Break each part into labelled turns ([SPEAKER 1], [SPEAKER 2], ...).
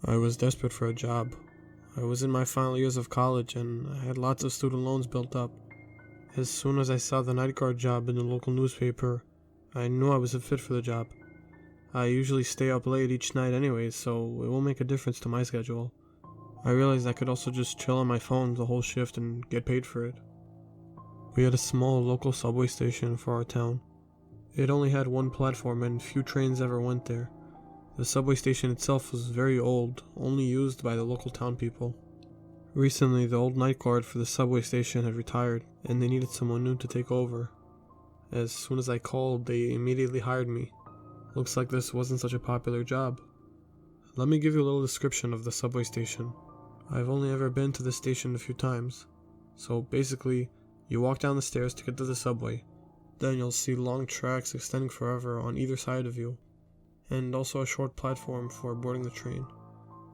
[SPEAKER 1] I was desperate for a job. I was in my final years of college and I had lots of student loans built up. As soon as I saw the night guard job in the local newspaper, I knew I was a fit for the job. I usually stay up late each night anyways, so it won't make a difference to my schedule. I realized I could also just chill on my phone the whole shift and get paid for it. We had a small local subway station for our town. It only had one platform and few trains ever went there. The subway station itself was very old, only used by the local town people. Recently, the old night guard for the subway station had retired, and they needed someone new to take over. As soon as I called, they immediately hired me. Looks like this wasn't such a popular job. Let me give you a little description of the subway station. I've only ever been to the station a few times. So basically, you walk down the stairs to get to the subway. Then you'll see long tracks extending forever on either side of you, and also a short platform for boarding the train.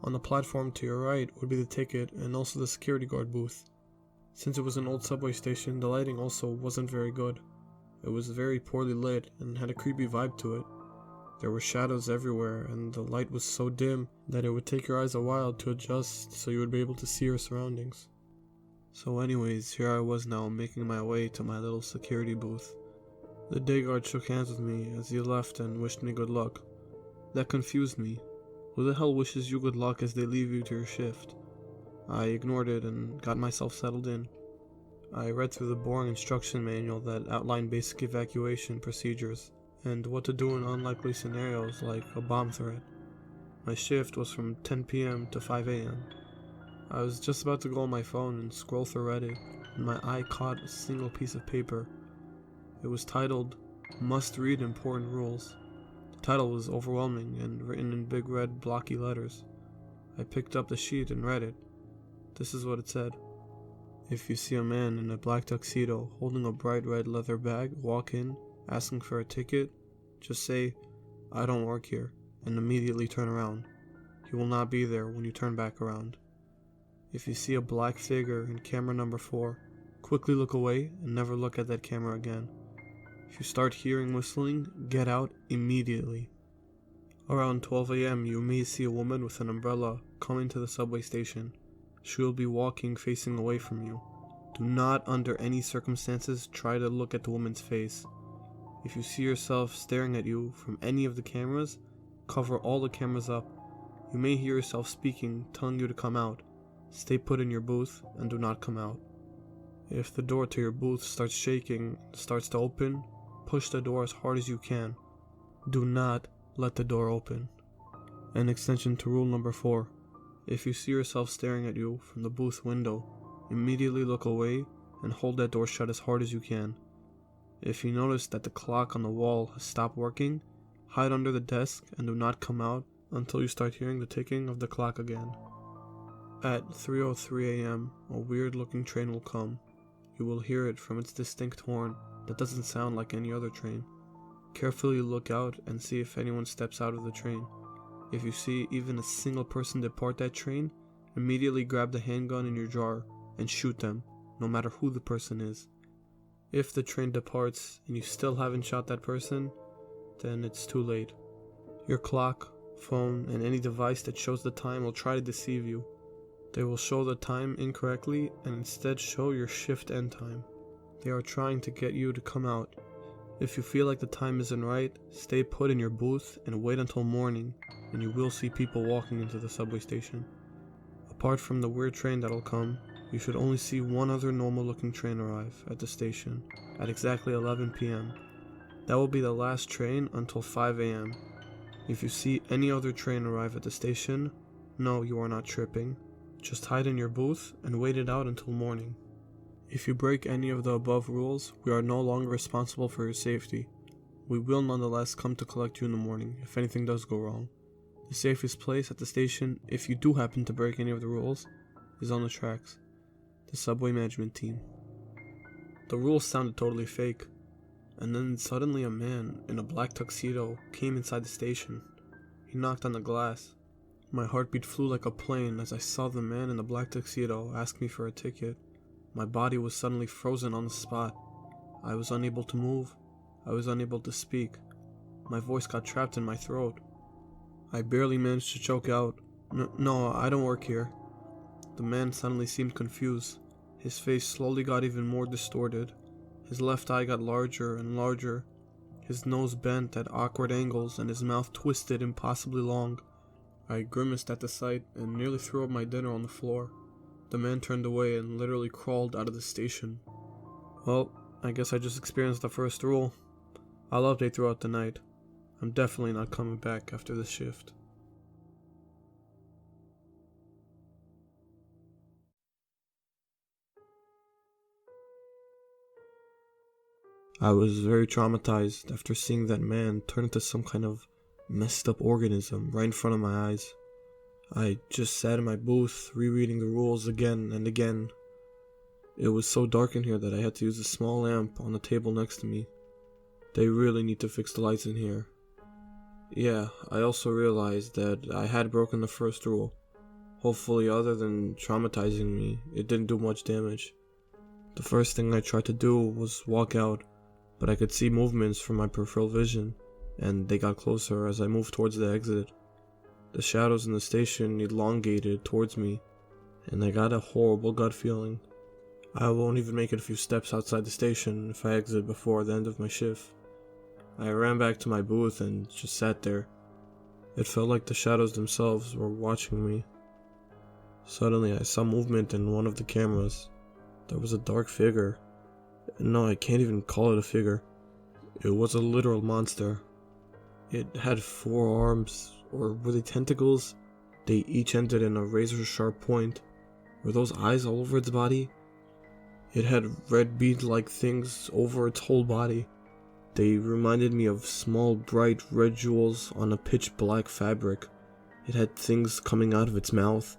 [SPEAKER 1] On the platform to your right would be the ticket and also the security guard booth. Since it was an old subway station, the lighting also wasn't very good. It was very poorly lit and had a creepy vibe to it. There were shadows everywhere and the light was so dim that it would take your eyes a while to adjust so you would be able to see your surroundings. So anyways, here I was now making my way to my little security booth. The day guard shook hands with me as he left and wished me good luck. That confused me. Who the hell wishes you good luck as they leave you to your shift? I ignored it and got myself settled in. I read through the boring instruction manual that outlined basic evacuation procedures and what to do in unlikely scenarios like a bomb threat. My shift was from 10 p.m. to 5 a.m. I was just about to go on my phone and scroll through Reddit when my eye caught a single piece of paper. It was titled, "Must Read Important Rules." The title was overwhelming and written in big red blocky letters. I picked up the sheet and read it. This is what it said. If you see a man in a black tuxedo holding a bright red leather bag walk in asking for a ticket, just say, "I don't work here," and immediately turn around. He will not be there when you turn back around. If you see a black figure in camera number 4, quickly look away and never look at that camera again. If you start hearing whistling, get out immediately. Around 12 a.m. you may see a woman with an umbrella coming to the subway station. She will be walking facing away from you. Do not under any circumstances try to look at the woman's face. If you see yourself staring at you from any of the cameras, cover all the cameras up. You may hear yourself speaking, telling you to come out. Stay put in your booth and do not come out. If the door to your booth starts shaking, starts to open, push the door as hard as you can. Do not let the door open. An extension to rule number 4. If you see yourself staring at you from the booth window, immediately look away and hold that door shut as hard as you can. If you notice that the clock on the wall has stopped working, hide under the desk and do not come out until you start hearing the ticking of the clock again. At 3:03 a.m., a weird looking train will come. You will hear it from its distinct horn that doesn't sound like any other train. Carefully look out and see if anyone steps out of the train. If you see even a single person depart that train, immediately grab the handgun in your drawer and shoot them, no matter who the person is. If the train departs and you still haven't shot that person, then it's too late. Your clock, phone, and any device that shows the time will try to deceive you. They will show the time incorrectly and instead show your shift end time. They are trying to get you to come out. If you feel like the time isn't right, stay put in your booth and wait until morning, and you will see people walking into the subway station. Apart from the weird train that'll come, you should only see one other normal looking train arrive at the station at exactly 11 p.m. That will be the last train until 5 a.m. If you see any other train arrive at the station, no, you are not tripping. Just hide in your booth and wait it out until morning. If you break any of the above rules, we are no longer responsible for your safety. We will nonetheless come to collect you in the morning if anything does go wrong. The safest place at the station, if you do happen to break any of the rules, is on the tracks. The subway management team. The rules sounded totally fake, and then suddenly a man in a black tuxedo came inside the station. He knocked on the glass. My heartbeat flew like a plane as I saw the man in the black tuxedo ask me for a ticket. My body was suddenly frozen on the spot. I was unable to move. I was unable to speak. My voice got trapped in my throat. I barely managed to choke out, No, I don't work here." The man suddenly seemed confused. His face slowly got even more distorted. His left eye got larger and larger. His nose bent at awkward angles and his mouth twisted impossibly long. I grimaced at the sight and nearly threw up my dinner on the floor. The man turned away and literally crawled out of the station. Well, I guess I just experienced the first rule. I'll update throughout the night. I'm definitely not coming back after this shift. I was very traumatized after seeing that man turn into some kind of messed up organism right in front of my eyes. I just sat in my booth, rereading the rules again and again. It was so dark in here that I had to use a small lamp on the table next to me. They really need to fix the lights in here. Yeah, I also realized that I had broken the first rule. Hopefully, other than traumatizing me, it didn't do much damage. The first thing I tried to do was walk out, but I could see movements from my peripheral vision, and they got closer as I moved towards the exit. The shadows in the station elongated towards me, and I got a horrible gut feeling. I won't even make it a few steps outside the station if I exit before the end of my shift. I ran back to my booth and just sat there. It felt like the shadows themselves were watching me. Suddenly I saw movement in one of the cameras. There was a dark figure. No, I can't even call it a figure. It was a literal monster. It had 4 arms, or were they tentacles? They each ended in a razor-sharp point. Were those eyes all over its body? It had red bead-like things over its whole body. They reminded me of small, bright red jewels on a pitch-black fabric. It had things coming out of its mouth.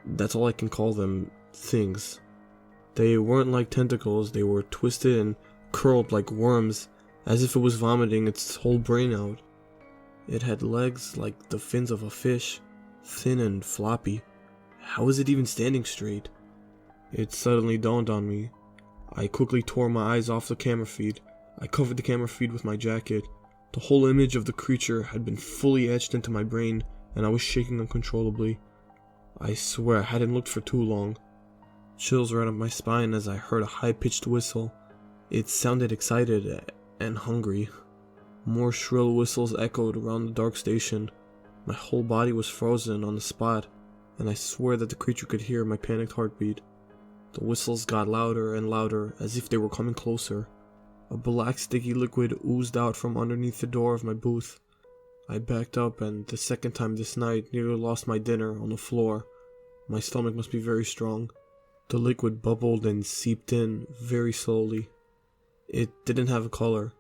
[SPEAKER 1] That's all I can call them, things. They weren't like tentacles, they were twisted and curled like worms, as if it was vomiting its whole brain out. It had legs like the fins of a fish, thin and floppy. How is it even standing straight? It suddenly dawned on me. I quickly tore my eyes off the camera feed. I covered the camera feed with my jacket. The whole image of the creature had been fully etched into my brain, and I was shaking uncontrollably. I swear I hadn't looked for too long. Chills ran up my spine as I heard a high-pitched whistle. It sounded excited and hungry. More shrill whistles echoed around the dark station. My whole body was frozen on the spot, and I swear that the creature could hear my panicked heartbeat. The whistles got louder and louder, as if they were coming closer. A black sticky liquid oozed out from underneath the door of my booth. I backed up and, the second time this night, nearly lost my dinner on the floor. My stomach must be very strong. The liquid bubbled and seeped in very slowly. It didn't have a color.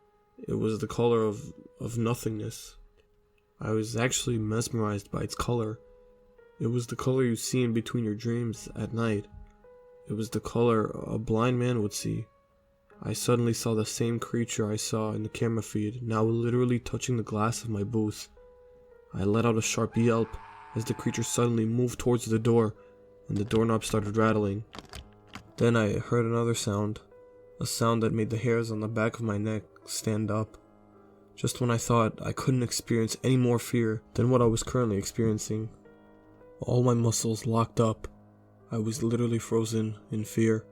[SPEAKER 1] It was the color of nothingness. I was actually mesmerized by its color. It was the color you see in between your dreams at night. It was the color a blind man would see. I suddenly saw the same creature I saw in the camera feed, now literally touching the glass of my booth. I let out a sharp yelp as the creature suddenly moved towards the door, and the doorknob started rattling. Then I heard another sound, a sound that made the hairs on the back of my neck stand up. Just when I thought I couldn't experience any more fear than what I was currently experiencing. All my muscles locked up. I was literally frozen in fear.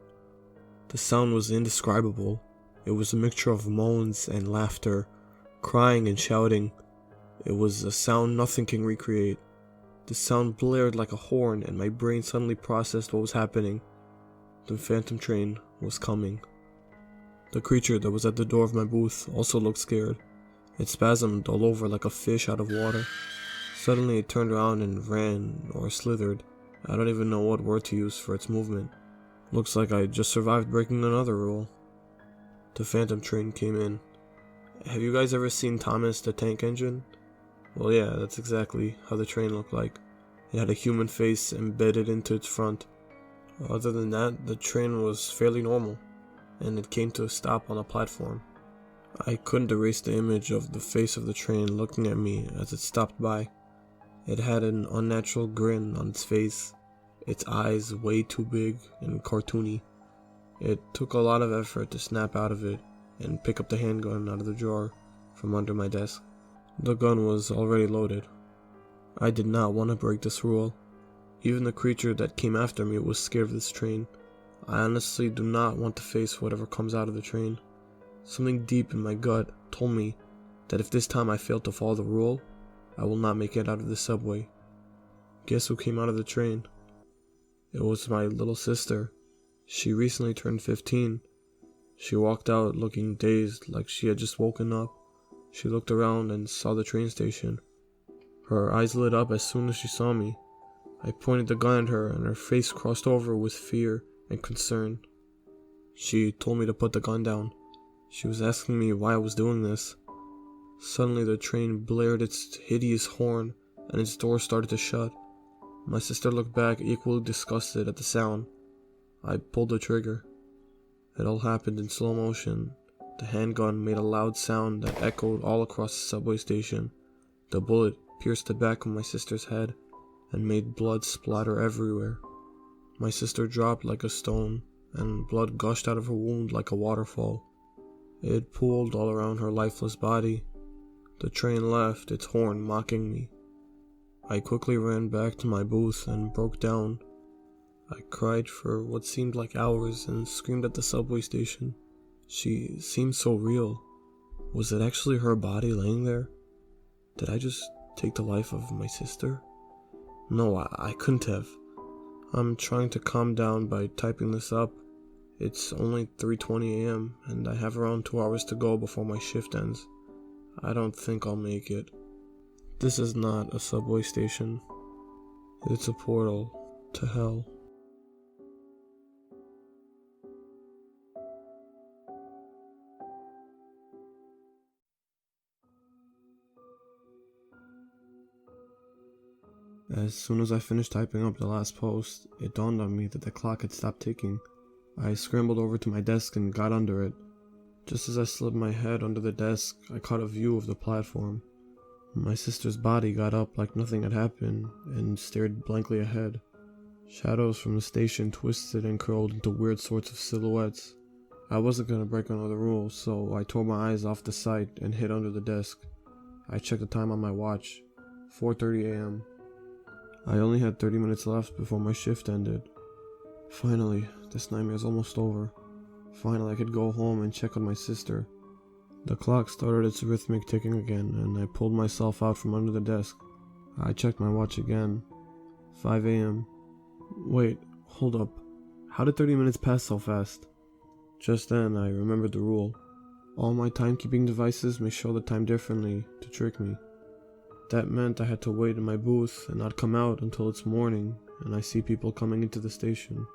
[SPEAKER 1] The sound was indescribable. It was a mixture of moans and laughter, crying and shouting. It was a sound nothing can recreate. The sound blared like a horn, and my brain suddenly processed what was happening. The phantom train was coming. The creature that was at the door of my booth also looked scared. It spasmed all over like a fish out of water. Suddenly it turned around and ran, or slithered. I don't even know what word to use for its movement. Looks like I just survived breaking another rule. The phantom train came in. Have you guys ever seen Thomas the Tank Engine? Well, yeah, that's exactly how the train looked like. It had a human face embedded into its front. Other than that, the train was fairly normal, and it came to a stop on a platform. I couldn't erase the image of the face of the train looking at me as it stopped by. It had an unnatural grin on its face, its eyes way too big and cartoony. It took a lot of effort to snap out of it and pick up the handgun out of the drawer from under my desk. The gun was already loaded. I did not want to break this rule. Even the creature that came after me was scared of this train. I honestly do not want to face whatever comes out of the train. Something deep in my gut told me that if this time I failed to follow the rule, I will not make it out of the subway. Guess who came out of the train? It was my little sister. She recently turned 15. She walked out looking dazed, like she had just woken up. She looked around and saw the train station. Her eyes lit up as soon as she saw me. I pointed the gun at her and her face crossed over with fear and concern. She told me to put the gun down. She was asking me why I was doing this. Suddenly the train blared its hideous horn and its door started to shut. My sister looked back, equally disgusted at the sound. I pulled the trigger. It all happened in slow motion. The handgun made a loud sound that echoed all across the subway station. The bullet pierced the back of my sister's head and made blood splatter everywhere. My sister dropped like a stone, and blood gushed out of her wound like a waterfall. It pooled all around her lifeless body. The train left, its horn mocking me. I quickly ran back to my booth and broke down. I cried for what seemed like hours and screamed at the subway station. She seemed so real. Was it actually her body laying there? Did I just take the life of my sister? No, I couldn't have. I'm trying to calm down by typing this up. It's only 3:20 a.m. and I have around 2 hours to go before my shift ends. I don't think I'll make it. This is not a subway station. It's a portal to hell. As soon as I finished typing up the last post, it dawned on me that the clock had stopped ticking. I scrambled over to my desk and got under it. Just as I slid my head under the desk, I caught a view of the platform. My sister's body got up like nothing had happened and stared blankly ahead. Shadows from the station twisted and curled into weird sorts of silhouettes. I wasn't going to break another rule, so I tore my eyes off the sight and hid under the desk. I checked the time on my watch. 4:30 a.m. I only had 30 minutes left before my shift ended. Finally, this nightmare's almost over. Finally, I could go home and check on my sister. The clock started its rhythmic ticking again, and I pulled myself out from under the desk. I checked my watch again. 5 a.m. Wait, hold up. How did 30 minutes pass so fast? Just then, I remembered the rule. All my timekeeping devices may show the time differently to trick me. That meant I had to wait in my booth and not come out until it's morning and I see people coming into the station.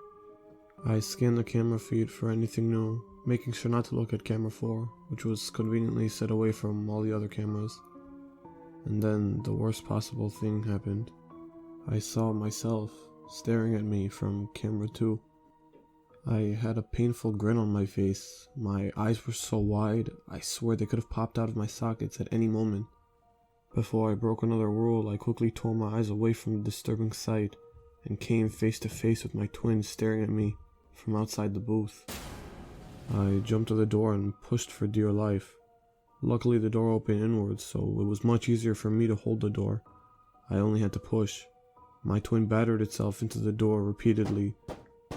[SPEAKER 1] I scanned the camera feed for anything new, making sure not to look at camera 4, which was conveniently set away from all the other cameras. And then the worst possible thing happened. I saw myself staring at me from camera 2. I had a painful grin on my face. My eyes were so wide, I swear they could have popped out of my sockets at any moment. Before I broke another rule, I quickly tore my eyes away from the disturbing sight and came face to face with my twin staring at me from outside the booth. I jumped to the door and pushed for dear life. Luckily the door opened inwards, so it was much easier for me to hold the door. I only had to push. My twin battered itself into the door repeatedly.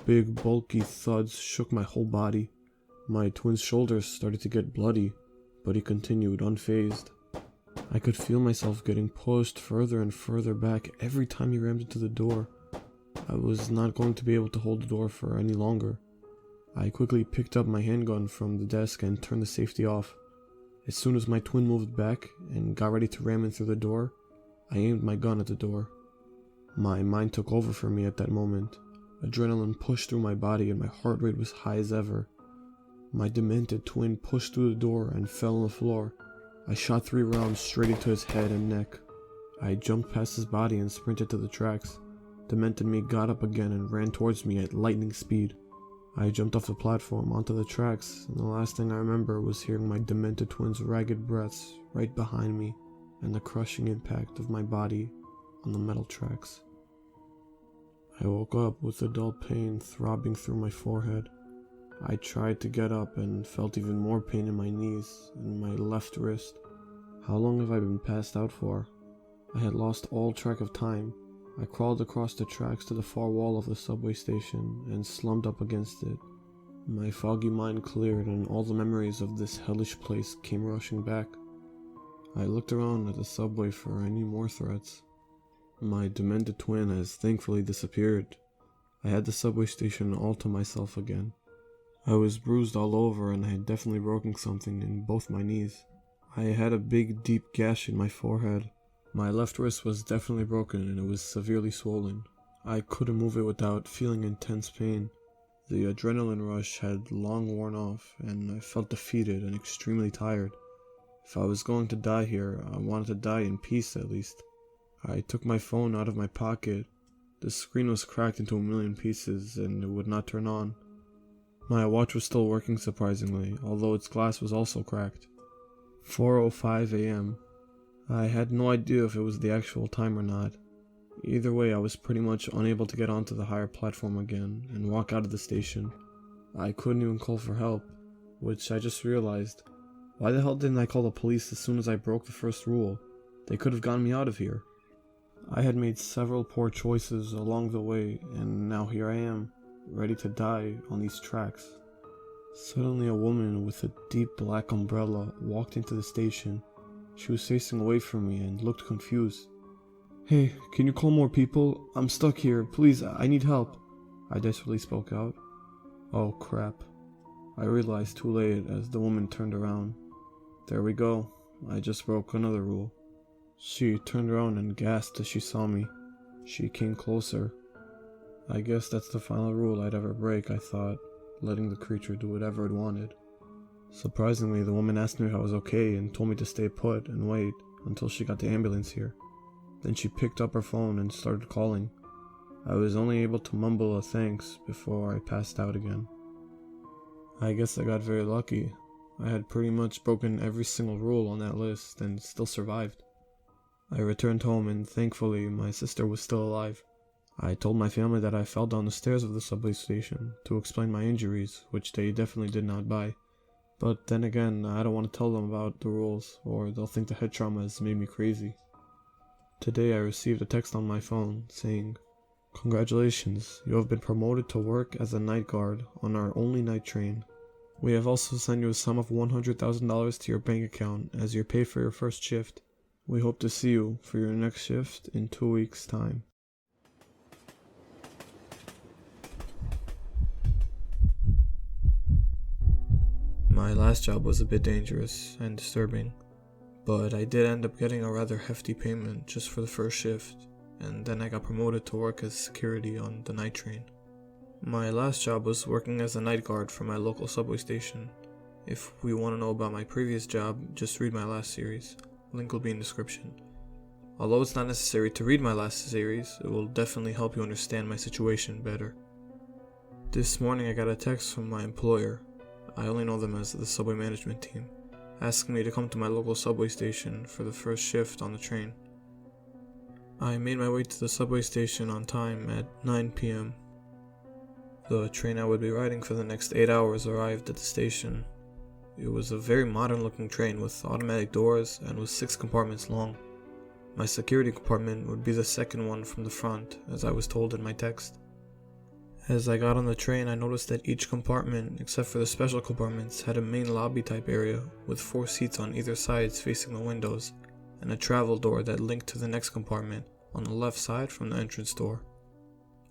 [SPEAKER 1] Big bulky thuds shook my whole body. My twin's shoulders started to get bloody, but he continued unfazed. I could feel myself getting pushed further and further back every time he rammed into the door. I was not going to be able to hold the door for any longer. I quickly picked up my handgun from the desk and turned the safety off. As soon as my twin moved back and got ready to ram in through the door, I aimed my gun at the door. My mind took over for me at that moment. Adrenaline pushed through my body and my heart rate was high as ever. My demented twin pushed through the door and fell on the floor. I shot 3 rounds straight into his head and neck. I jumped past his body and sprinted to the tracks. Demented me got up again and ran towards me at lightning speed. I jumped off the platform onto the tracks, and the last thing I remember was hearing my demented twin's ragged breaths right behind me and the crushing impact of my body on the metal tracks. I woke up with a dull pain throbbing through my forehead. I tried to get up and felt even more pain in my knees and my left wrist. How long have I been passed out for? I had lost all track of time. I crawled across the tracks to the far wall of the subway station and slumped up against it. My foggy mind cleared and all the memories of this hellish place came rushing back. I looked around at the subway for any more threats. My demented twin has thankfully disappeared. I had the subway station all to myself again. I was bruised all over and I had definitely broken something in both my knees. I had a big deep gash in my forehead. My left wrist was definitely broken and it was severely swollen. I couldn't move it without feeling intense pain. The adrenaline rush had long worn off and I felt defeated and extremely tired. If I was going to die here, I wanted to die in peace at least. I took my phone out of my pocket. The screen was cracked into a million pieces and it would not turn on. My watch was still working surprisingly, although its glass was also cracked. 4:05 a.m. I had no idea if it was the actual time or not. Either way, I was pretty much unable to get onto the higher platform again and walk out of the station. I couldn't even call for help, which I just realized. Why the hell didn't I call the police as soon as I broke the first rule? They could have gotten me out of here. I had made several poor choices along the way, and now here I am, ready to die on these tracks. Suddenly a woman with a deep black umbrella walked into the station. She was facing away from me and looked confused. "Hey, can you call more people? I'm stuck here. Please, I need help," I desperately spoke out. Oh crap. I realized too late as the woman turned around. There we go. I just broke another rule. She turned around and gasped as she saw me. She came closer. I guess that's the final rule I'd ever break, I thought, letting the creature do whatever it wanted. Surprisingly, the woman asked me if I was okay and told me to stay put and wait until she got the ambulance here. Then she picked up her phone and started calling. I was only able to mumble a thanks before I passed out again. I guess I got very lucky. I had pretty much broken every single rule on that list and still survived. I returned home and thankfully my sister was still alive. I told my family that I fell down the stairs of the subway station to explain my injuries, which they definitely did not buy. But then again, I don't want to tell them about the rules, or they'll think the head trauma has made me crazy. Today I received a text on my phone saying, "Congratulations, you have been promoted to work as a night guard on our only night train. We have also sent you a sum of $100,000 to your bank account as your pay for your first shift. We hope to see you for your next shift in 2 weeks' time." My last job was a bit dangerous and disturbing, but I did end up getting a rather hefty payment just for the first shift, and then I got promoted to work as security on the night train. My last job was working as a night guard for my local subway station. If we want to know about my previous job, just read my last series. Link will be in the description. Although it's not necessary to read my last series, it will definitely help you understand my situation better. This morning I got a text from my employer. I only know them as the subway management team, asking me to come to my local subway station for the first shift on the train. I made my way to the subway station on time at 9 p.m. The train I would be riding for the next 8 hours arrived at the station. It was a very modern looking train with automatic doors and was 6 compartments long. My security compartment would be the second one from the front, as I was told in my text. As I got on the train, I noticed that each compartment, except for the special compartments, had a main lobby type area with 4 seats on either sides facing the windows, and a travel door that linked to the next compartment on the left side from the entrance door.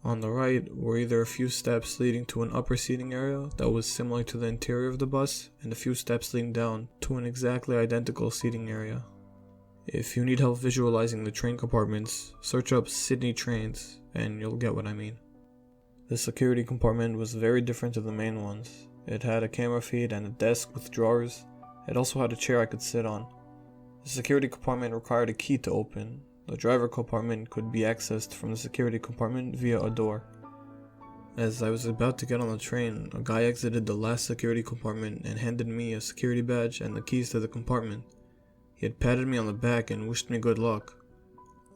[SPEAKER 1] On the right were either a few steps leading to an upper seating area that was similar to the interior of the bus, and a few steps leading down to an exactly identical seating area. If you need help visualizing the train compartments, search up Sydney trains and you'll get what I mean. The security compartment was very different to the main ones. It had a camera feed and a desk with drawers. It also had a chair I could sit on. The security compartment required a key to open. The driver compartment could be accessed from the security compartment via a door. As I was about to get on the train, a guy exited the last security compartment and handed me a security badge and the keys to the compartment. He had patted me on the back and wished me good luck.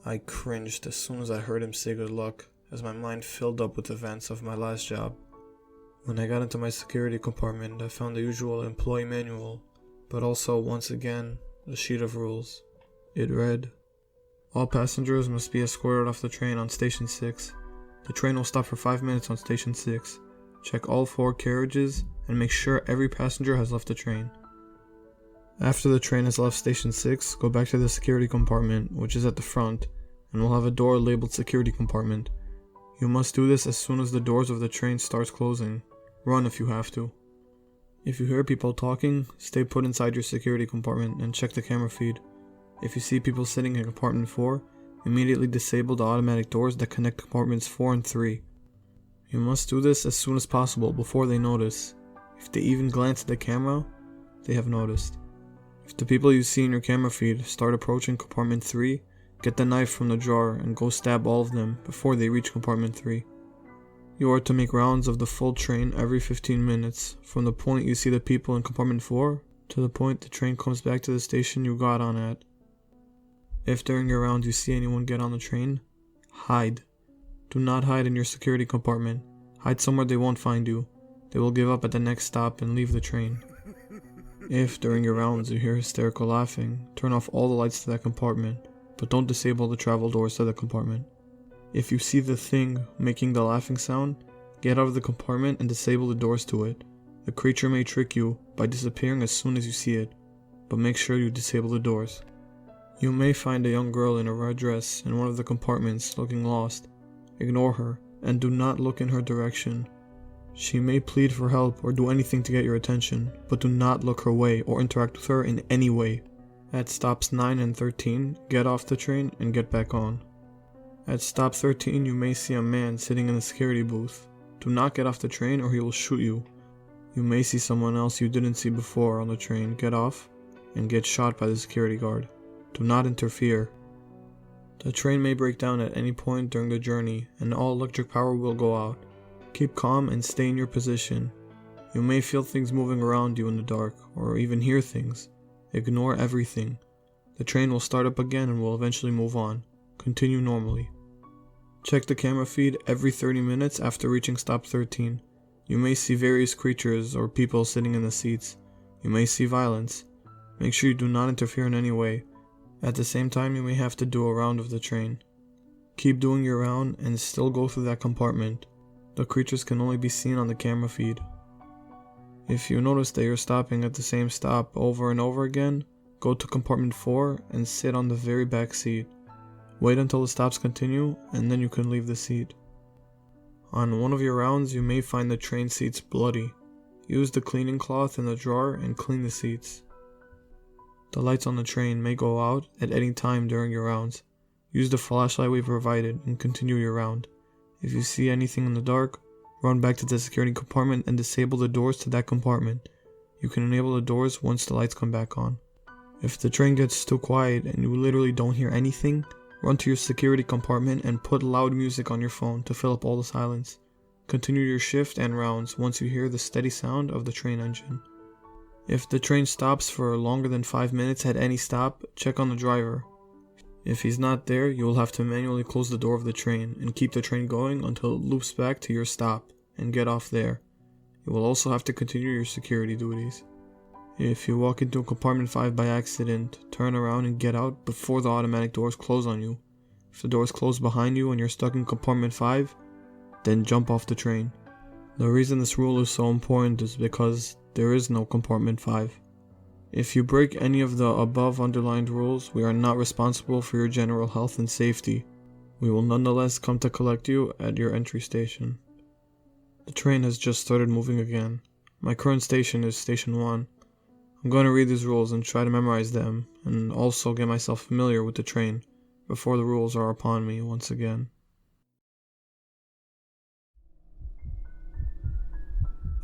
[SPEAKER 1] I cringed as soon as I heard him say good luck, as my mind filled up with events of my last job. When I got into my security compartment, I found the usual employee manual, but also, once again, a sheet of rules. It read, All passengers must be escorted off the train on Station 6. The train will stop for 5 minutes on Station 6. Check all 4 carriages and make sure every passenger has left the train. After the train has left Station 6, go back to the security compartment, which is at the front, and will have a door labeled security compartment. You must do this as soon as the doors of the train starts closing. Run if you have to. If you hear people talking, stay put inside your security compartment and check the camera feed. If you see people sitting in compartment 4, immediately disable the automatic doors that connect compartments 4 and 3. You must do this as soon as possible before they notice. If they even glance at the camera, they have noticed. If the people you see in your camera feed start approaching compartment 3, get the knife from the drawer and go stab all of them before they reach compartment 3. You are to make rounds of the full train every 15 minutes, from the point you see the people in compartment 4 to the point the train comes back to the station you got on at. If during your round you see anyone get on the train, hide. Do not hide in your security compartment. Hide somewhere they won't find you. They will give up at the next stop and leave the train. If during your rounds you hear hysterical laughing, turn off all the lights to that compartment, but don't disable the travel doors to the compartment. If you see the thing making the laughing sound, get out of the compartment and disable the doors to it. The creature may trick you by disappearing as soon as you see it, but make sure you disable the doors. You may find a young girl in a red dress in one of the compartments looking lost. Ignore her and do not look in her direction. She may plead for help or do anything to get your attention, but do not look her way or interact with her in any way. At stops 9 and 13, get off the train and get back on. At stop 13, you may see a man sitting in the security booth. Do not get off the train or he will shoot you. You may see someone else you didn't see before on the train get off and get shot by the security guard. Do not interfere. The train may break down at any point during the journey and all electric power will go out. Keep calm and stay in your position. You may feel things moving around you in the dark or even hear things. Ignore everything. The train will start up again and will eventually move on. Continue normally. Check the camera feed every 30 minutes after reaching stop 13. You may see various creatures or people sitting in the seats. You may see violence. Make sure you do not interfere in any way. At the same time, you may have to do a round of the train. Keep doing your round and still go through that compartment. The creatures can only be seen on the camera feed. If you notice that you're stopping at the same stop over and over again, go to compartment 4 and sit on the very back seat. Wait until the stops continue and then you can leave the seat. On one of your rounds you may find the train seats bloody. Use the cleaning cloth in the drawer and clean the seats. The lights on the train may go out at any time during your rounds. Use the flashlight we provided and continue your round. If you see anything in the dark, run back to the security compartment and disable the doors to that compartment. You can enable the doors once the lights come back on. If the train gets too quiet and you literally don't hear anything, run to your security compartment and put loud music on your phone to fill up all the silence. Continue your shift and rounds once you hear the steady sound of the train engine. If the train stops for longer than 5 minutes at any stop, check on the driver. If he's not there, you will have to manually close the door of the train and keep the train going until it loops back to your stop and get off there. You will also have to continue your security duties. If you walk into compartment 5 by accident, turn around and get out before the automatic doors close on you. If the doors close behind you and you're stuck in compartment 5, then jump off the train. The reason this rule is so important is because there is no compartment 5. If you break any of the above underlined rules, we are not responsible for your general health and safety. We will nonetheless come to collect you at your entry station. The train has just started moving again. My current station is station 1. I'm going to read these rules and try to memorize them, and also get myself familiar with the train before the rules are upon me once again.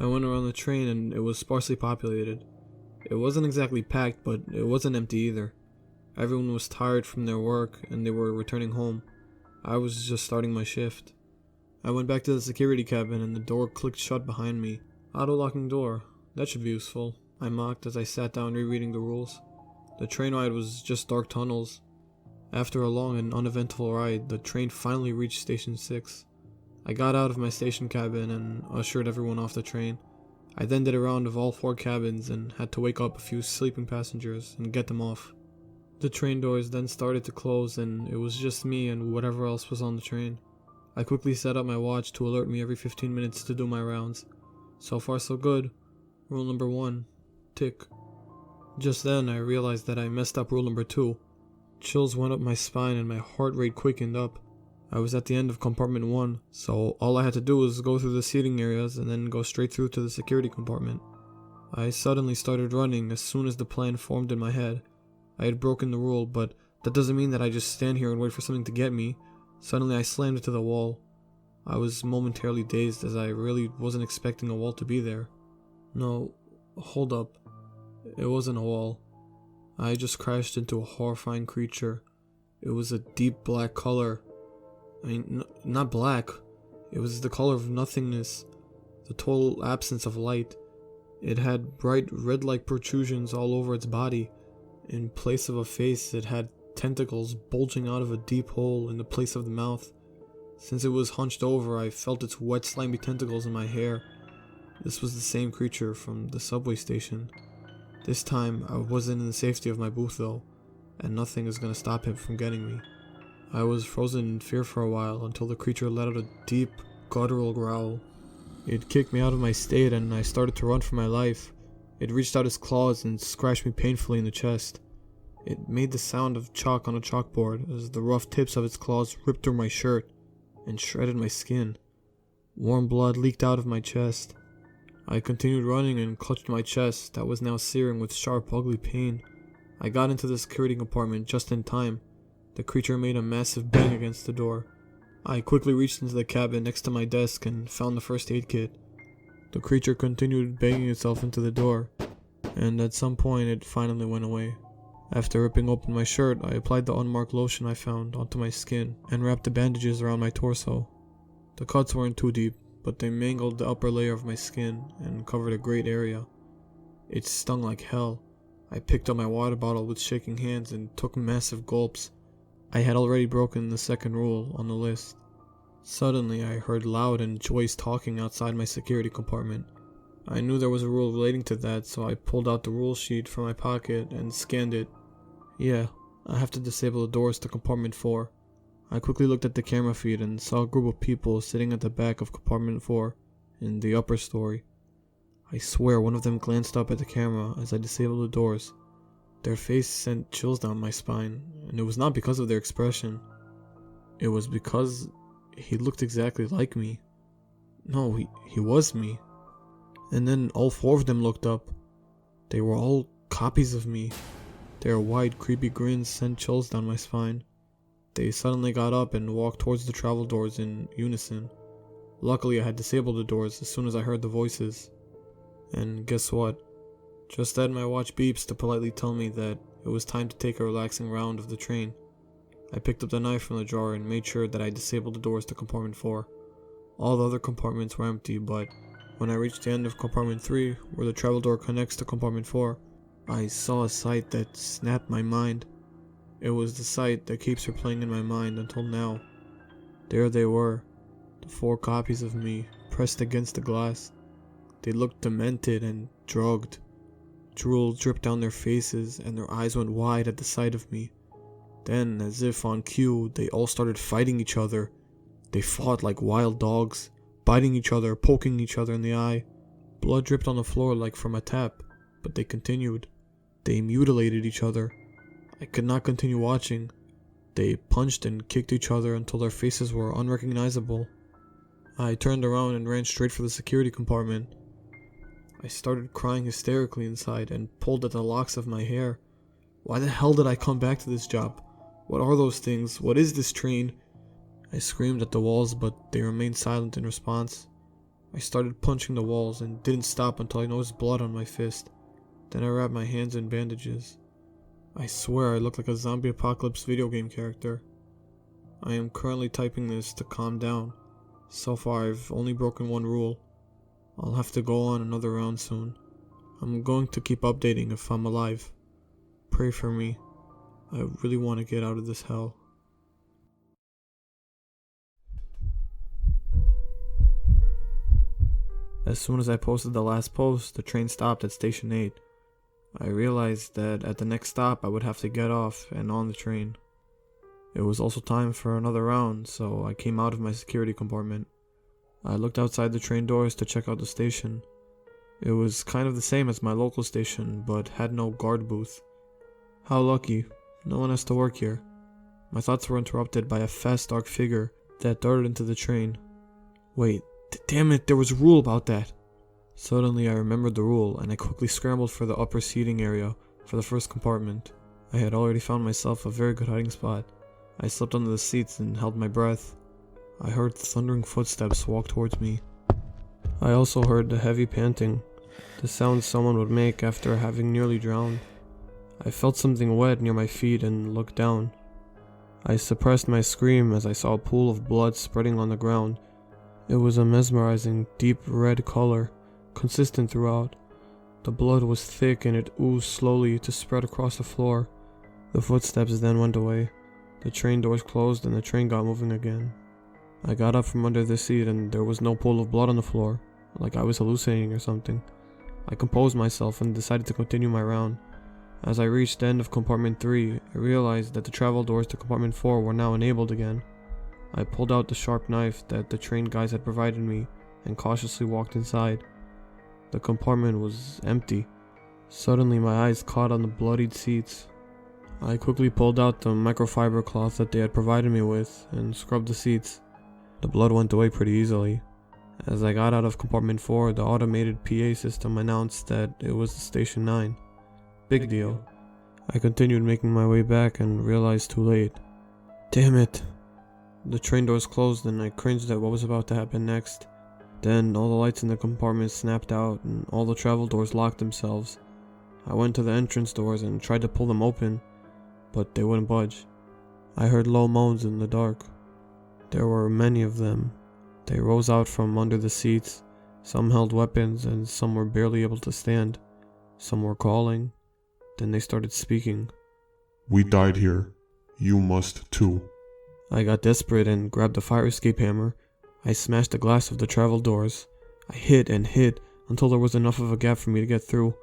[SPEAKER 1] I went around the train and it was sparsely populated. It wasn't exactly packed, but it wasn't empty either. Everyone was tired from their work and they were returning home. I was just starting my shift. I went back to the security cabin and the door clicked shut behind me. Auto-locking door. That should be useful, I mocked as I sat down rereading the rules. The train ride was just dark tunnels. After a long and uneventful ride, the train finally reached Station 6. I got out of my station cabin and ushered everyone off the train. I then did a round of all 4 cabins and had to wake up a few sleeping passengers and get them off. The train doors then started to close, and it was just me and whatever else was on the train. I quickly set up my watch to alert me every 15 minutes to do my rounds. So far so good. Rule number 1, tick. Just then I realized that I messed up rule number 2. Chills went up my spine and my heart rate quickened up. I was at the end of compartment 1, so all I had to do was go through the seating areas and then go straight through to the security compartment. I suddenly started running as soon as the plan formed in my head. I had broken the rule, but that doesn't mean that I just stand here and wait for something to get me. Suddenly I slammed into the wall. I was momentarily dazed as I really wasn't expecting a wall to be there. No, hold up. It wasn't a wall. I just crashed into a horrifying creature. It was a deep black color. I mean, not black. It was the color of nothingness. The total absence of light. It had bright red-like protrusions all over its body. In place of a face, it had tentacles bulging out of a deep hole in the place of the mouth. Since it was hunched over, I felt its wet, slimy tentacles in my hair. This was the same creature from the subway station. This time, I wasn't in the safety of my booth though, and nothing is gonna stop him from getting me. I was frozen in fear for a while until the creature let out a deep, guttural growl. It kicked me out of my state and I started to run for my life. It reached out its claws and scratched me painfully in the chest. It made the sound of chalk on a chalkboard as the rough tips of its claws ripped through my shirt and shredded my skin. Warm blood leaked out of my chest. I continued running and clutched my chest that was now searing with sharp, ugly pain. I got into the security compartment just in time. The creature made a massive bang against the door. I quickly reached into the cabinet next to my desk and found the first aid kit. The creature continued banging itself into the door, and at some point it finally went away. After ripping open my shirt, I applied the unmarked lotion I found onto my skin and wrapped the bandages around my torso. The cuts weren't too deep, but they mangled the upper layer of my skin and covered a great area. It stung like hell. I picked up my water bottle with shaking hands and took massive gulps. I had already broken the second rule on the list. Suddenly, I heard Loud and Joyce talking outside my security compartment. I knew there was a rule relating to that, so I pulled out the rule sheet from my pocket and scanned it. Yeah, I have to disable the doors to compartment 4. I quickly looked at the camera feed and saw a group of people sitting at the back of compartment 4 in the upper story. I swear one of them glanced up at the camera as I disabled the doors. Their face sent chills down my spine, and it was not because of their expression. It was because he looked exactly like me. No, he was me. And then all 4 of them looked up. They were all copies of me. Their wide, creepy grins sent chills down my spine. They suddenly got up and walked towards the travel doors in unison. Luckily, I had disabled the doors as soon as I heard the voices. And guess what? Just then my watch beeps to politely tell me that it was time to take a relaxing round of the train. I picked up the knife from the drawer and made sure that I disabled the doors to compartment 4. All the other compartments were empty, but when I reached the end of compartment 3, where the travel door connects to compartment 4, I saw a sight that snapped my mind. It was the sight that keeps replaying in my mind until now. There they were, the 4 copies of me, pressed against the glass. They looked demented and drugged. Drool dripped down their faces and their eyes went wide at the sight of me. Then, as if on cue, they all started fighting each other. They fought like wild dogs, biting each other, poking each other in the eye. Blood dripped on the floor like from a tap, but they continued. They mutilated each other. I could not continue watching. They punched and kicked each other until their faces were unrecognizable. I turned around and ran straight for the security compartment. I started crying hysterically inside and pulled at the locks of my hair. Why the hell did I come back to this job? What are those things? What is this train? I screamed at the walls, but they remained silent in response. I started punching the walls and didn't stop until I noticed blood on my fist. Then I wrapped my hands in bandages. I swear I look like a zombie apocalypse video game character. I am currently typing this to calm down. So far I've only broken 1 rule. I'll have to go on another round soon. I'm going to keep updating if I'm alive. Pray for me. I really want to get out of this hell. As soon as I posted the last post, the train stopped at Station 8. I realized that at the next stop I would have to get off and on the train. It was also time for another round, so I came out of my security compartment. I looked outside the train doors to check out the station. It was kind of the same as my local station, but had no guard booth. How lucky. No one has to work here. My thoughts were interrupted by a fast, dark figure that darted into the train. Wait, damn it, there was a rule about that. Suddenly I remembered the rule, and I quickly scrambled for the upper seating area for the first compartment. I had already found myself a very good hiding spot. I slipped under the seats and held my breath. I heard thundering footsteps walk towards me. I also heard the heavy panting, the sound someone would make after having nearly drowned. I felt something wet near my feet and looked down. I suppressed my scream as I saw a pool of blood spreading on the ground. It was a mesmerizing, deep red color, consistent throughout. The blood was thick and it oozed slowly to spread across the floor. The footsteps then went away. The train doors closed and the train got moving again. I got up from under the seat and there was no pool of blood on the floor, like I was hallucinating or something. I composed myself and decided to continue my round. As I reached the end of compartment 3, I realized that the travel doors to compartment 4 were now enabled again. I pulled out the sharp knife that the train guys had provided me and cautiously walked inside. The compartment was empty. Suddenly my eyes caught on the bloodied seats. I quickly pulled out the microfiber cloth that they had provided me with and scrubbed the seats. The blood went away pretty easily. As I got out of compartment 4, the automated PA system announced that it was station 9. Big deal. I continued making my way back and realized too late. Damn it. The train doors closed and I cringed at what was about to happen next. Then all the lights in the compartment snapped out and all the travel doors locked themselves. I went to the entrance doors and tried to pull them open, but they wouldn't budge. I heard low moans in the dark. There were many of them. They rose out from under the seats. Some held weapons and some were barely able to stand. Some were calling. Then they started speaking.
[SPEAKER 2] We died here. You must too.
[SPEAKER 1] I got desperate and grabbed a fire escape hammer. I smashed the glass of the travel doors. I hit and hit until there was enough of a gap for me to get through.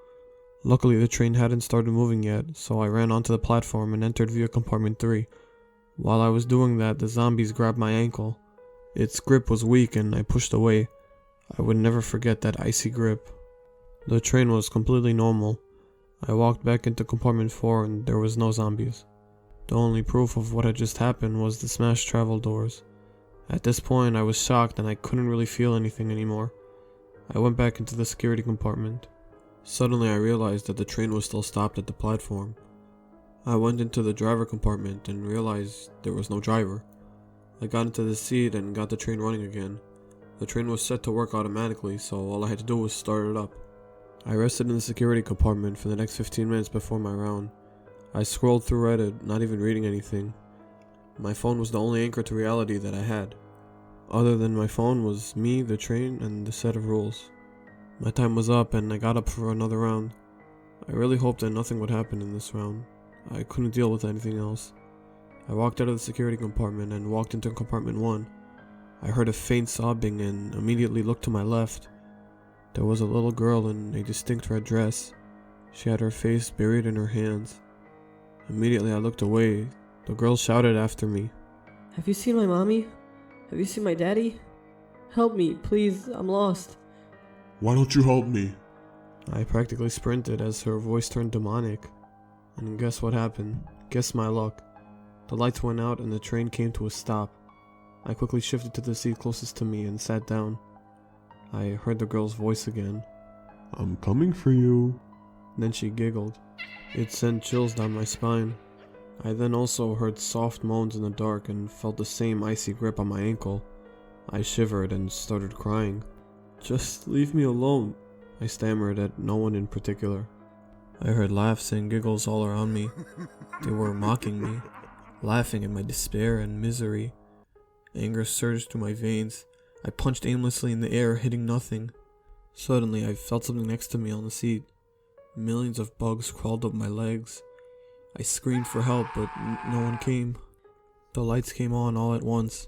[SPEAKER 1] Luckily the train hadn't started moving yet, so I ran onto the platform and entered via compartment 3. While I was doing that, the zombies grabbed my ankle. Its grip was weak and I pushed away. I would never forget that icy grip. The train was completely normal. I walked back into compartment 4 and there was no zombies. The only proof of what had just happened was the smashed travel doors. At this point I was shocked and I couldn't really feel anything anymore. I went back into the security compartment. Suddenly I realized that the train was still stopped at the platform. I went into the driver compartment and realized there was no driver. I got into the seat and got the train running again. The train was set to work automatically, so all I had to do was start it up. I rested in the security compartment for the next 15 minutes before my round. I scrolled through Reddit, not even reading anything. My phone was the only anchor to reality that I had. Other than my phone was me, the train, and the set of rules. My time was up and I got up for another round. I really hoped that nothing would happen in this round. I couldn't deal with anything else. I walked out of the security compartment and walked into compartment 1. I heard a faint sobbing and immediately looked to my left. There was a little girl in a distinct red dress. She had her face buried in her hands. Immediately I looked away. The girl shouted after me.
[SPEAKER 3] Have you seen my mommy? Have you seen my daddy? Help me, please, I'm lost.
[SPEAKER 2] Why don't you help me?
[SPEAKER 1] I practically sprinted as her voice turned demonic. And guess what happened? Guess my luck. The lights went out and the train came to a stop. I quickly shifted to the seat closest to me and sat down. I heard the girl's voice again.
[SPEAKER 2] I'm coming for you.
[SPEAKER 1] Then she giggled. It sent chills down my spine. I then also heard soft moans in the dark and felt the same icy grip on my ankle. I shivered and started crying. Just leave me alone, I stammered at no one in particular. I heard laughs and giggles all around me. They were mocking me, laughing at my despair and misery. Anger surged through my veins. I punched aimlessly in the air, hitting nothing. Suddenly, I felt something next to me on the seat. Millions of bugs crawled up my legs. I screamed for help, but no one came. The lights came on all at once.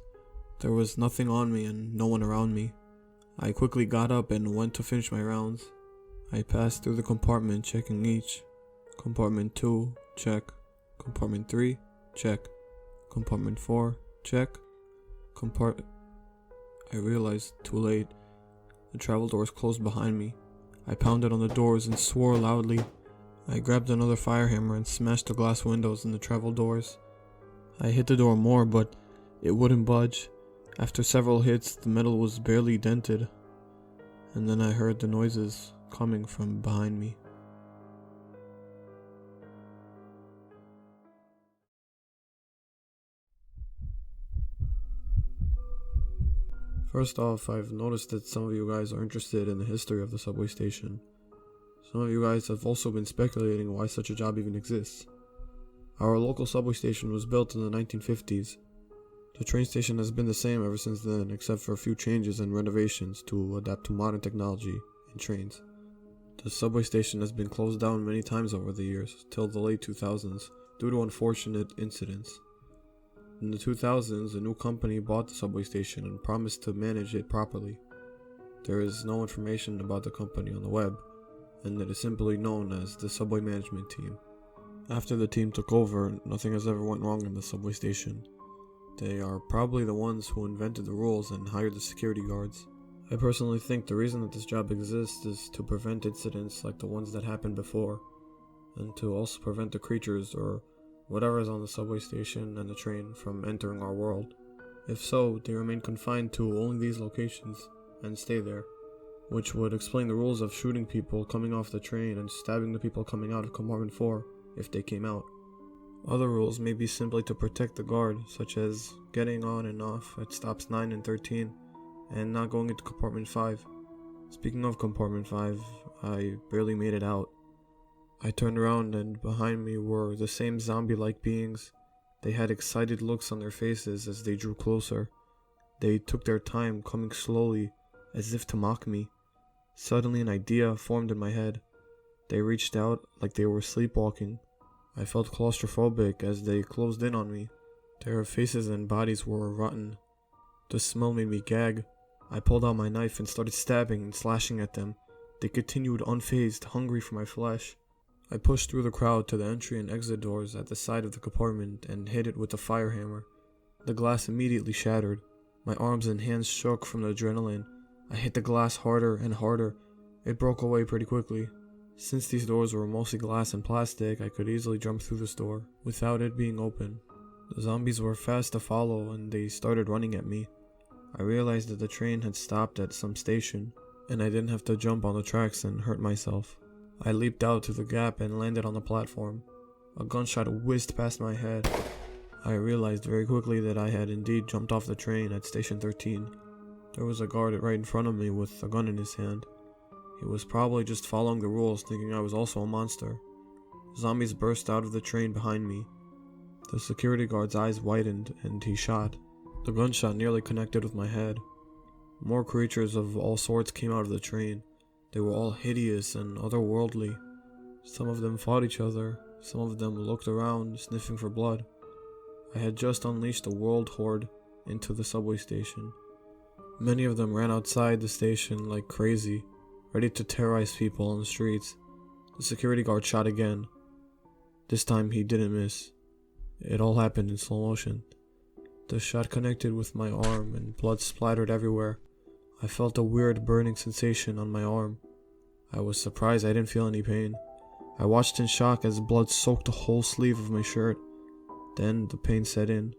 [SPEAKER 1] There was nothing on me and no one around me. I quickly got up and went to finish my rounds. I passed through the compartment, checking each, Compartment 2, check. Compartment 3, check. Compartment 4, check. I realized, too late, the travel doors closed behind me. I pounded on the doors and swore loudly. I grabbed another fire hammer and smashed the glass windows in the travel doors. I hit the door more, but it wouldn't budge. After several hits, the metal was barely dented. And then I heard the noises coming from behind me. First off, I've noticed that some of you guys are interested in the history of the subway station. Some of you guys have also been speculating why such a job even exists. Our local subway station was built in the 1950s. The train station has been the same ever since then, except for a few changes and renovations to adapt to modern technology in trains. The subway station has been closed down many times over the years, till the late 2000s, due to unfortunate incidents. In the 2000s, a new company bought the subway station and promised to manage it properly. There is no information about the company on the web, and it is simply known as the subway management team. After the team took over, nothing has ever went wrong in the subway station. They are probably the ones who invented the rules and hired the security guards. I personally think the reason that this job exists is to prevent incidents like the ones that happened before, and to also prevent the creatures or whatever is on the subway station and the train from entering our world. If so, they remain confined to only these locations and stay there, which would explain the rules of shooting people coming off the train and stabbing the people coming out of compartment 4 if they came out. Other rules may be simply to protect the guard, such as getting on and off at stops 9 and 13 and not going into compartment 5. Speaking of compartment 5, I barely made it out. I turned around and behind me were the same zombie-like beings. They had excited looks on their faces as they drew closer. They took their time, coming slowly, as if to mock me. Suddenly an idea formed in my head. They reached out like they were sleepwalking. I felt claustrophobic as they closed in on me. Their faces and bodies were rotten. The smell made me gag. I pulled out my knife and started stabbing and slashing at them. They continued unfazed, hungry for my flesh. I pushed through the crowd to the entry and exit doors at the side of the compartment and hit it with a fire hammer. The glass immediately shattered. My arms and hands shook from the adrenaline. I hit the glass harder and harder. It broke away pretty quickly. Since these doors were mostly glass and plastic, I could easily jump through this door without it being open. The zombies were fast to follow and they started running at me. I realized that the train had stopped at some station and I didn't have to jump on the tracks and hurt myself. I leaped out to the gap and landed on the platform. A gunshot whizzed past my head. I realized very quickly that I had indeed jumped off the train at station 13. There was a guard right in front of me with a gun in his hand. He was probably just following the rules, thinking I was also a monster. Zombies burst out of the train behind me. The security guard's eyes widened and he shot. The gunshot nearly connected with my head. More creatures of all sorts came out of the train. They were all hideous and otherworldly. Some of them fought each other. Some of them looked around, sniffing for blood. I had just unleashed a world horde into the subway station. Many of them ran outside the station like crazy, ready to terrorize people on the streets. The security guard shot again. This time he didn't miss. It all happened in slow motion. The shot connected with my arm and blood splattered everywhere. I felt a weird burning sensation on my arm. I was surprised I didn't feel any pain. I watched in shock as blood soaked the whole sleeve of my shirt. Then the pain set in.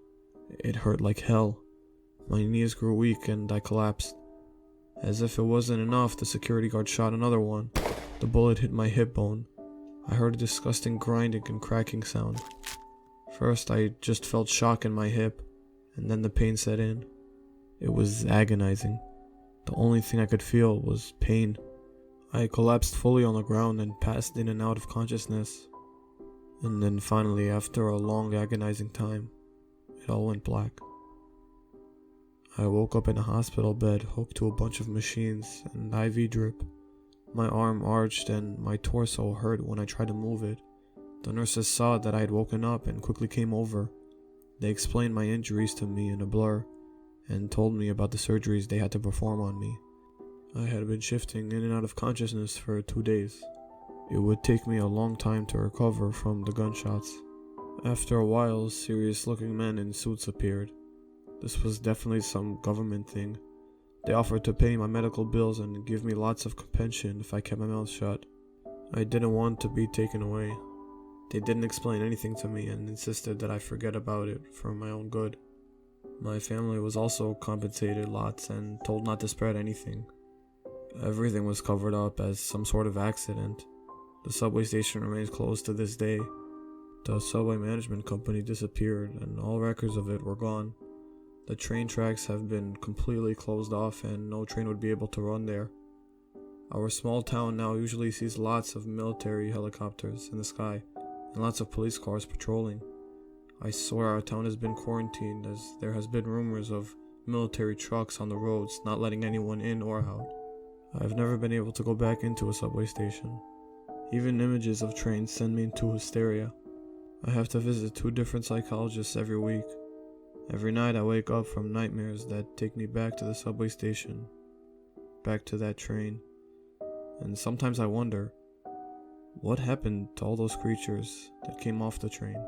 [SPEAKER 1] It hurt like hell. My knees grew weak and I collapsed. As if it wasn't enough, the security guard shot another one. The bullet hit my hip bone. I heard a disgusting grinding and cracking sound. First, I just felt shock in my hip, and then the pain set in. It was agonizing. The only thing I could feel was pain. I collapsed fully on the ground and passed in and out of consciousness. And then finally, after a long agonizing time, it all went black. I woke up in a hospital bed hooked to a bunch of machines and IV drip. My arm arched and my torso hurt when I tried to move it. The nurses saw that I had woken up and quickly came over. They explained my injuries to me in a blur and told me about the surgeries they had to perform on me. I had been shifting in and out of consciousness for 2 days. It would take me a long time to recover from the gunshots. After a while, serious-looking men in suits appeared. This was definitely some government thing. They offered to pay my medical bills and give me lots of pension if I kept my mouth shut. I didn't want to be taken away. They didn't explain anything to me and insisted that I forget about it for my own good. My family was also compensated lots and told not to spread anything. Everything was covered up as some sort of accident. The subway station remains closed to this day. The subway management company disappeared and all records of it were gone. The train tracks have been completely closed off and no train would be able to run there. Our small town now usually sees lots of military helicopters in the sky and lots of police cars patrolling. I swear our town has been quarantined as there has been rumors of military trucks on the roads not letting anyone in or out. I've never been able to go back into a subway station. Even images of trains send me into hysteria. I have to visit 2 different psychologists every week. Every night I wake up from nightmares that take me back to the subway station, back to that train. And sometimes I wonder, what happened to all those creatures that came off the train?